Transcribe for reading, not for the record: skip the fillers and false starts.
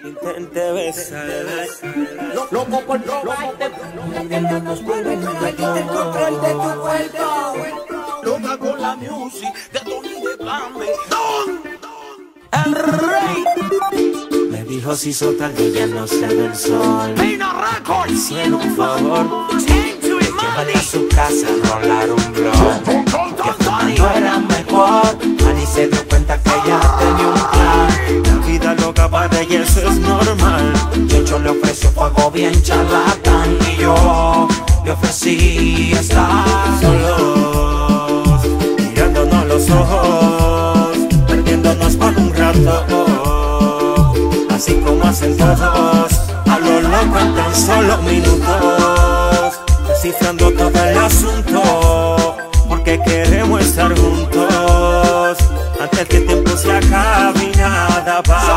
Intenté besar. Loco por robarte, no pueden perdiste el control de tu cuerpo. Loca con la music de Tony de Bambi. El rey Me dijo si hizo tarde ya no se ve el sol. Pino Records. Hicieron un favor, Llévale a su casa a rolar un blog. Que fumando era mejor. Ani se dio cuenta que ella tenía un plan. La vida loca para ella eso es normal. Yocho le ofreció fuego bien charlatán. Y yo le ofrecí estar solos, mirándonos los ojos, perdiéndonos por un rato, así como hacen todos, a lo loco en tan solo minutos, descifrando todo el asunto, porque queremos estar juntos, antes que el tiempo se acabe y nada pasa.